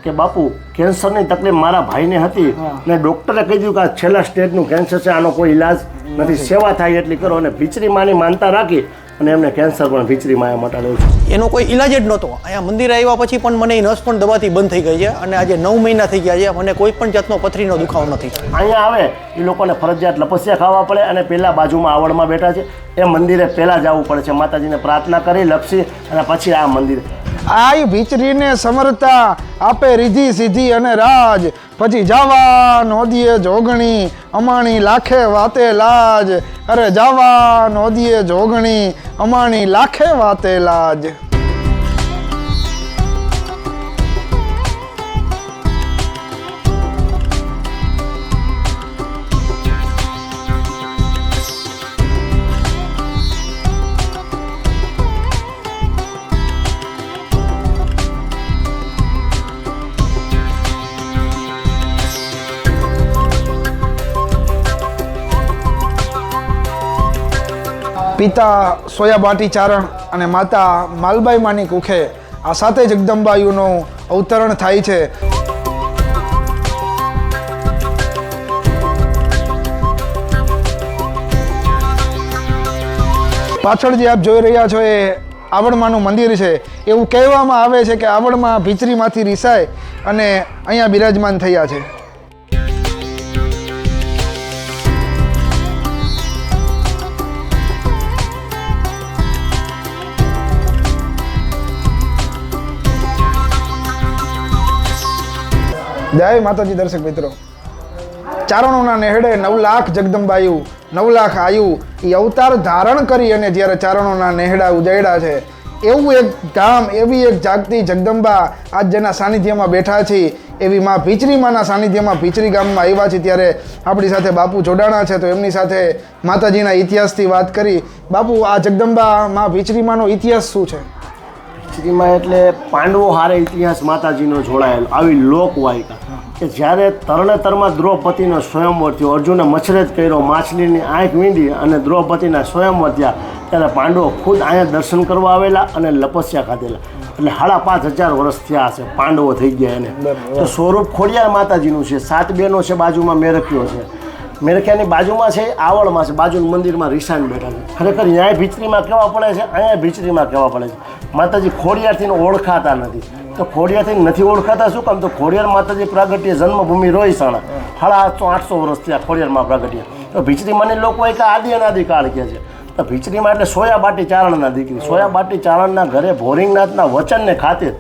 કે બાપુ કેન્સરની તકલીફ મારા ભાઈને હતી ને ડૉક્ટરે કહી દીધું કે આ છેલ્લા સ્ટેજનું કેન્સર છે, આનો કોઈ ઈલાજ નથી, સેવા થાય એટલી કરો. અને ભીચરી માની માનતા રાખી અને એમને કેન્સર પણ ભીચરી માયા મટાડ્યું છે. એનો કોઈ ઈલાજ જ નહોતો. અહીંયા મંદિરે આવ્યા પછી પણ મને એ નસ પણ દવાથી બંધ થઈ ગઈ છે અને આજે 9 મહિના થઈ ગયા છે. મને કોઈ પણ જાતનો પથરીનો દુખાવો નથી. અહીંયા આવે એ લોકોને ફરજિયાત લપસ્યા ખાવા પડે અને પહેલાં બાજુમાં આવડમાં બેઠા છે એ મંદિરે પહેલાં જવું પડે છે, માતાજીને પ્રાર્થના કરી લપસી અને પછી આ મંદિરે. આઈ ભીચરીને સમરતા આપે રીધી સીધી અને રાજ, પછી જાવા નોદીએ જોગણી અમાણી લાખે વાતે લાજ. અરે જાવા નોદીએ જોગણી અમાણી લાખે વાતે લાજ. પિતા સોયાબાટી ચારણ અને માતા માલબાઈ માની કુખે આ સાથે જગદંબાયુનું અવતરણ થાય છે. પાછળ જે આપ જોઈ રહ્યા છો એ આવડમાનું મંદિર છે. એવું કહેવામાં આવે છે કે આવડમાં ભીચરીમાંથી રીસાય અને અહીંયા બિરાજમાન થયા છે. જય માતાજી દર્શક મિત્રો, ચારણોના નેહડે 9 લાખ જગદંબાયુ 9 લાખ આયુ એ અવતાર ધારણ કરી અને જ્યારે ચારણોના નેહડા ઉજાડ્યા છે એવું એક ધામ, એવી એક જાગતી જગદંબા આજ જેના સાનિધ્યમાં બેઠા છે એવી માં ભીચરીમાના સાનિધ્યમાં ભીચરી ગામમાં આવ્યા છે. ત્યારે આપણી સાથે બાપુ જોડાણા છે તો એમની સાથે માતાજીના ઇતિહાસથી વાત કરી. બાપુ, આ જગદંબા માં ભીચરીમાનો ઇતિહાસ શું છે? ભીચરીમાં એટલે પાંડવો હારે ઇતિહાસ માતાજીનો જોડાયેલો. આવી લોકવાયકા કે જ્યારે તરણેતરમાં દ્રૌપદીનો સ્વયંવર થયો, અર્જુને મચ્છરેજ કર્યો, માછલીની આંખ વીંધી અને દ્રૌપદીના સ્વયંવર થયા ત્યારે પાંડવો ખુદ અહીંયા દર્શન કરવા આવેલા અને લપસ્યા ખાધેલા. એટલે 5,500 વર્ષ થયા હશે પાંડવો થઈ ગયા એને. તો સ્વરૂપ ખોડિયાર માતાજીનું છે. 7 બહેનો છે, બાજુમાં મેરખ્યો છે, મેરખ્યાની બાજુમાં છે, આવળમાં છે, બાજુનું મંદિરમાં રીસાન બેઠા છે. ખરેખર અહીંયા ભીચરીમાં કેવા પડે છે, અહીંયા ભીચરીમાં કેવા પડે છે. માતાજી ખોડિયારથી ઓળખાતા નથી. તો ખોડિયારથી નથી ઓળખાતા શું કામ? તો ખોડિયાર માતાજી પ્રાગટ્ય જન્મભૂમિ રોહિસાણા 750-800 વર્ષ થયા ખોડિયારમાં પ્રાગટ્ય. તો ભીચરીમાંની લોકો એક આદિ અનાદિ કાળ કહે છે. તો ભીચરીમાં એટલે સોયાબાટી ચારણના દીકરી, સોયાબાટી ચારણના ઘરે ભોરિંગનાથના વચનને ખાतिर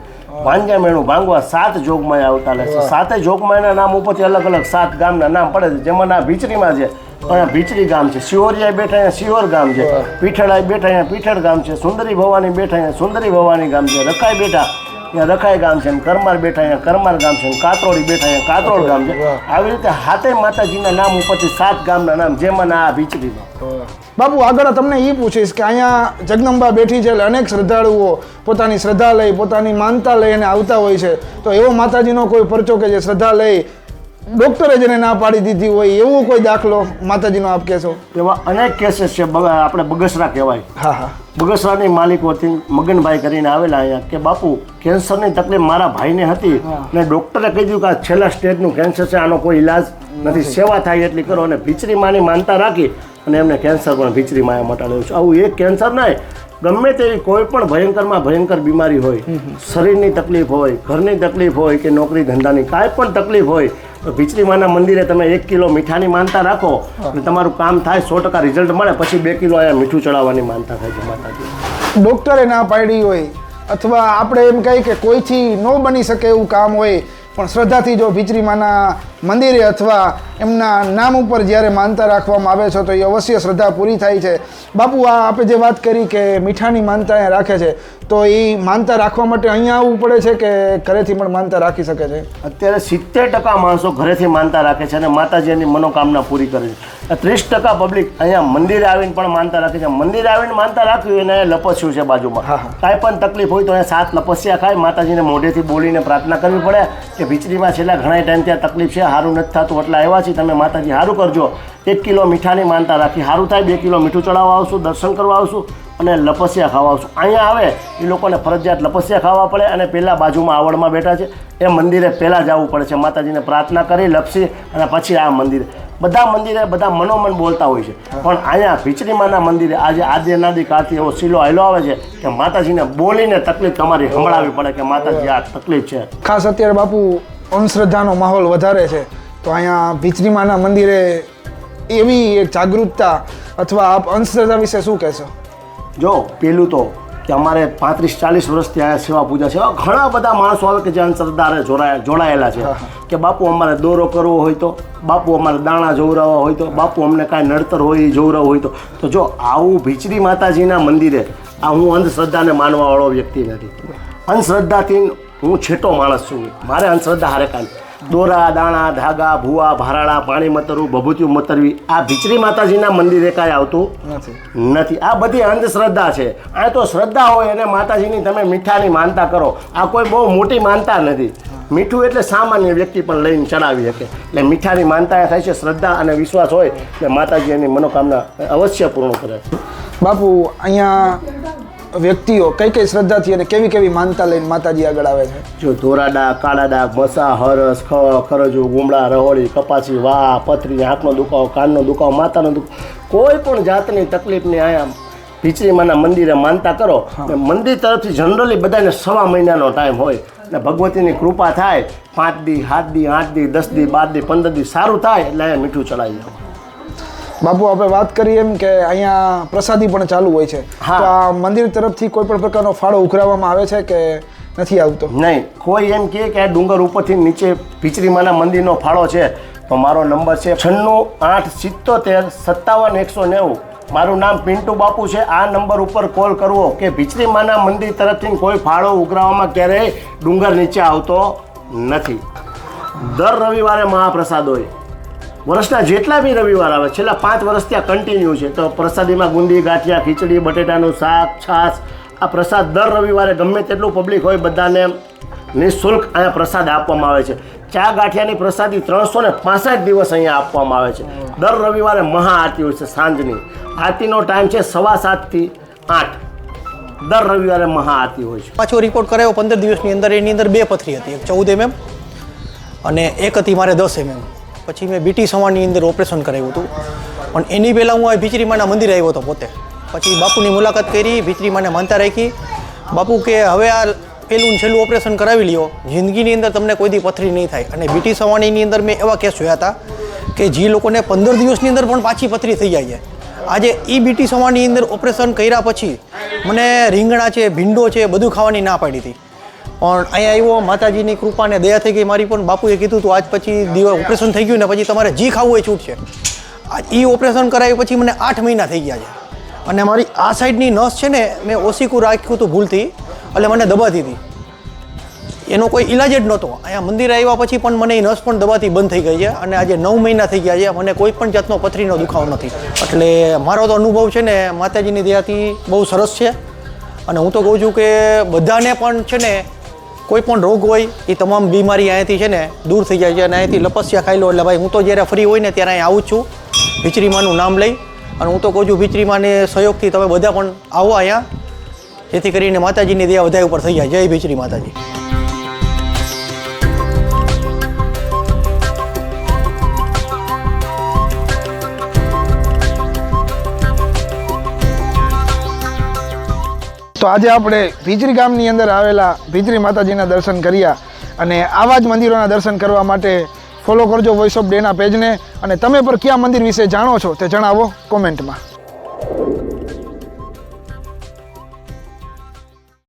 ભાંગ્યા મેણું ભાંગવા 7 જોગમાયા આવતા લે છે. 7 જોગમાયાના નામ ઉપરથી અલગ અલગ 7 ગામના નામ પડે છે. જેમાં આ ભીચરીમાં છે અહીંયા ભીચરી ગામ છે, શિહોરિયા બેઠા અહીંયા શિહોર ગામ છે, પીઠળાઈ બેઠા અહીંયા પીઠળ ગામ છે, સુંદરી ભવાની બેઠા અહીંયા સુંદરી ભવાની ગામ છે, રખાઈ બેઠા અહીંયા રખાઈ ગામ છે, કરમાર બેઠા અહીંયા કરમાર ગામ છે, કાતરોડી બેઠા અહીંયા કાતરોડ ગામ છે. આવી રીતે 7 માતાજીના નામ ઉપરથી 7 ગામના નામ, જેમાં આ ભીચરીમાં. બાપુ, આગળ તમને એ પૂછીશ કે અહીંયા જગદંબા બેઠી છે એટલે અનેક શ્રદ્ધાળુઓ પોતાની શ્રદ્ધા લઈ, પોતાની માનતા લઈને આવતા હોય છે. તો એવો માતાજીનો કોઈ પરચો કે જે શ્રદ્ધા લઈ ડૉક્ટરે જેને ના પાડી દીધી હોય એવો કોઈ દાખલો માતાજીનો આપ કહેશો? એવા અનેક કેસીસ છે. આપણે બગસરા કહેવાય. હા હા. બગસરાની માલિકોથી મગનભાઈ કરીને આવેલા અહીંયા કે બાપુ કેન્સરની તકલીફ મારા ભાઈને હતી ને ડૉક્ટરે કહી દીધું કે આ છેલ્લા સ્ટેજનું કેન્સર છે, આનો કોઈ ઈલાજ નથી, સેવા થાય એટલી કરો. અને ભીચરી માની માનતા રાખી અને એમને કેન્સર પણ ભીચરી માયા મટાડ્યું છે. આવું એક કેન્સર નહીં, ગમે તેવી કોઈ પણ ભયંકરમાં ભયંકર બીમારી હોય, શરીરની તકલીફ હોય, ઘરની તકલીફ હોય કે નોકરી ધંધાની કાંઈ પણ તકલીફ હોય તો ભીચરી માના મંદિરે તમે 1 કિલો મીઠાની માનતા રાખો અને તમારું કામ થાય, 100% રિઝલ્ટ મળે. પછી 2 કિલો અહીંયા મીઠું ચડાવવાની માનતા થાય છે માતાજી. ડૉક્ટરે ના પાડી હોય અથવા આપણે એમ કહીએ કે કોઈથી ન બની શકે એવું કામ હોય પણ શ્રદ્ધાથી જો ભીચરીમાના મંદિરે અથવા એમના નામ ઉપર જ્યારે માનતા રાખવામાં આવે છે તો એ અવશ્ય શ્રદ્ધા પૂરી થાય છે. બાપુ, આ આપણે જે વાત કરી કે મીઠાની માનતા અહીંયા રાખે છે તો એ માનતા રાખવા માટે અહીંયા આવવું પડે છે કે ઘરેથી પણ માનતા રાખી શકે છે? અત્યારે 70% માણસો ઘરેથી માનતા રાખે છે અને માતાજી એની મનોકામના પૂરી કરે છે. 30% પબ્લિક અહીંયા મંદિરે આવીને પણ માનતા રાખે છે. મંદિરે આવીને માનતા રાખ્યું એને લપસ્યું છે બાજુમાં. કાંઈ પણ તકલીફ હોય તો અહીંયા 7 લપસ્યા ખાય, માતાજીને મોઢેથી બોલીને પ્રાર્થના કરવી પડે કે ભીચરીમાં છેલ્લા ઘણા ટાઈમ ત્યાં તકલીફ છે, સારું નથી થતું, એટલે આવ્યા છીએ, તમે માતાજી સારું કરજો. 1 કિલો મીઠાની માનતા રાખી સારું થાય 2 કિલો મીઠું ચડાવવા આવશું, દર્શન કરવા આવશું અને લપસિયા ખાવા આવશું. અહીંયા આવે એ લોકોને ફરજિયાત લપસિયા ખાવા પડે અને પહેલાં બાજુમાં આવડમાં બેઠા છે એ મંદિરે પહેલાં જવું પડે છે, માતાજીને પ્રાર્થના કરી લપસી અને પછી આ મંદિરે. બધા મંદિરે બધા મનોમન બોલતા હોય છે, પણ અહીંયા ભીચરીમાના મંદિરે આજે આદિ અનાદિ કાળથી એવો શીલો હાલ્યો આવે છે કે માતાજીને બોલીને તકલીફ તમારી સંભળાવવી પડે કે માતાજી આ તકલીફ છે. ખાસ અત્યારે બાપુ અંધશ્રદ્ધાનો માહોલ વધારે છે, તો અહીંયા ભીચરીમાના મંદિરે એવી એક જાગૃતતા અથવા આપ અંધશ્રદ્ધા વિશે શું કહેશો? જો પેલું તો કે અમારે 35-40 વર્ષથી આ સેવા પૂજા છે, ઘણા બધા માણસો આવે કે જે અંધશ્રદ્ધાને જોડાયેલા છે કે બાપુ અમારે દોરો કરવો હોય તો, બાપુ અમારે દાણા જોવરાવવા હોય તો, બાપુ અમને કાંઈ નડતર હોય એ જોવરાવવું હોય તો જો આવું ભીચરી માતાજીના મંદિરે આ હું અંધશ્રદ્ધાને માનવાવાળો વ્યક્તિ નથી. અંધશ્રદ્ધાથી હું છેટો માણસ છું. મારે અંધશ્રદ્ધા હારે કાંઈ દોરા દાણા ધાગા ભૂવા ભારાળા પાણી મતરવું ભભૂતિયું મતરવી આ ભીચરી માતાજીના મંદિરે કાંઈ આવતું નથી. આ બધી અંધશ્રદ્ધા છે. આ તો શ્રદ્ધા હોય અને માતાજીની તમે મીઠાની માનતા કરો, આ કોઈ બહુ મોટી માનતા નથી. મીઠું એટલે સામાન્ય વ્યક્તિ પણ લઈને ચડાવી શકે, એટલે મીઠાની માનતા થાય છે. શ્રદ્ધા અને વિશ્વાસ હોય એટલે માતાજી એની મનોકામના અવશ્ય પૂર્ણ કરે. બાપુ અહીંયા વ્યક્તિઓ કઈ કઈ શ્રદ્ધાથી અને કેવી કેવી માનતા લઈને માતાજી આગળ આવે છે? જો ધોરાડા કાળાડા મસા હરસ ખરજુ ગુમડા રહોળી કપાસી વાહ પથરી આંખનો દુખાવો કાનનો દુખાવો માતાનો દુખાવો કોઈ પણ જાતની તકલીફની આયા ભીચરીમાના મંદિરે માનતા કરો. મંદિર તરફથી જનરલી બધાને 1.5 મહિનાનો ટાઈમ હોય ને ભગવતીની કૃપા થાય 5 દી 7 દી 8 દી 10 દી 12 દી 15 દી સારું થાય એટલે અહીંયા મીઠું ચડાવી જાવ. બાપુ આપણે વાત કરીએ એમ કે અહીંયા પ્રસાદી પણ ચાલુ હોય છે, તો આ મંદિર તરફથી કોઈ પણ પ્રકારનો ફાળો ઉઘરાવવામાં આવે છે કે નથી આવતો? નહીં, કોઈ એમ કહે કે આ ડુંગર ઉપરથી નીચે ભીચરીમાના મંદિરનો ફાળો છે તો મારો નંબર છે 9687757190. મારું નામ પિન્ટુ બાપુ છે. આ નંબર ઉપર કોલ કરવો કે ભીચરીમાના મંદિર તરફથી કોઈ ફાળો ઉઘરાવવામાં ક્યારેય ડુંગર નીચે આવતો નથી. દર રવિવારે મહાપ્રસાદ હોય. વર્ષના જેટલા બી રવિવાર આવે, છેલ્લા 5 વર્ષ ત્યાં કન્ટિન્યુ છે. તો પ્રસાદીમાં ગુંદી ગાંઠિયા ખીચડી બટેટાનું શાક છાશ આ પ્રસાદ દર રવિવારે ગમે તેટલું પબ્લિક હોય બધાને નિઃશુલ્ક અહીંયા પ્રસાદ આપવામાં આવે છે. ચા ગાંઠિયાની પ્રસાદી 365 દિવસ અહીંયા આપવામાં આવે છે. દર રવિવારે મહાઆરતી હોય છે સાંજની. આરતીનો ટાઈમ છે 7:15 થી 8. દર રવિવારે મહાઆરતી હોય છે. પાછો રિપોર્ટ કરાયો 15 દિવસની અંદર, એની અંદર 2 પથરી હતી, એક 14 mm અને એક હતી મારે 10 mm. પછી મેં બીટી સવારની અંદર ઓપરેશન કરાવ્યું હતું, પણ એની પહેલાં હું આ ભીચરીમાના મંદિરે આવ્યો હતો પોતે. પછી બાપુની મુલાકાત કરી, ભીચરીમાને માનતા રાખી. બાપુ કે હવે આ પહેલું છેલ્લું ઓપરેશન કરાવી લ્યો, જિંદગીની અંદર તમને કોઈ દી પથરી નહીં થાય. અને બીટી સવાણીની અંદર મેં એવા કેસ જોયા હતા કે જે લોકોને 15 દિવસની અંદર પણ પાછી પથરી થઈ જાય છે. આજે એ બીટી સવાણીની અંદર ઓપરેશન કર્યા પછી મને રીંગણા છે ભીંડો છે બધું ખાવાની ના પાડી હતી, પણ અહીંયા આવ્યો માતાજીની કૃપાને દયા થઈ ગઈ મારી. પણ બાપુએ કીધું હતું આજ પછી ઓપરેશન થઈ ગયું ને પછી તમારે જે ખાવું હોય છૂટ છે. એ ઓપરેશન કરાવ્યું પછી મને 8 મહિના થઈ ગયા છે અને મારી આ સાઈડની નસ છે ને મેં ઓસીકું રાખ્યું હતું ભૂલથી, એટલે મને દબાતી હતી. એનો કોઈ ઇલાજ જ નહોતો. અહીંયા મંદિરે આવ્યા પછી પણ મને એ નસ પણ દબાતી બંધ થઈ ગઈ છે અને આજે 9 મહિના થઈ ગયા છે, મને કોઈ પણ જાતનો પથરીનો દુખાવો નથી. એટલે મારો તો અનુભવ છે ને માતાજીની દયાથી બહુ સરસ છે. અને હું તો કહું છું કે બધાને પણ છે ને કોઈ પણ રોગ હોય એ તમામ બીમારી અહીંયાથી છે ને દૂર થઈ જાય છે. અને અહીંયાથી લપસ્યા ખાઈ લો એટલે ભાઈ હું તો જ્યારે ફ્રી હોય ને ત્યારે અહીં આવું જ છું ભીચરીમાનું નામ લઈ. અને હું તો કહું છું ભીચરીમાને સહયોગથી તમે બધા પણ આવો અહીંયા, જેથી કરીને માતાજીની દયા બધા ઉપર થઈ જાય. જય ભીચરી માતાજી. તો આજે આપણે ભીચરી ગામની અંદર આવેલા ભીચરી માતાજીના દર્શન કર્યા અને આવા જ મંદિરોના દર્શન કરવા માટે ફોલો કરજો વોઇસ ઓફ ડેના પેજને. અને તમે પણ કયા મંદિર વિશે જાણો છો તે જણાવો કોમેન્ટમાં.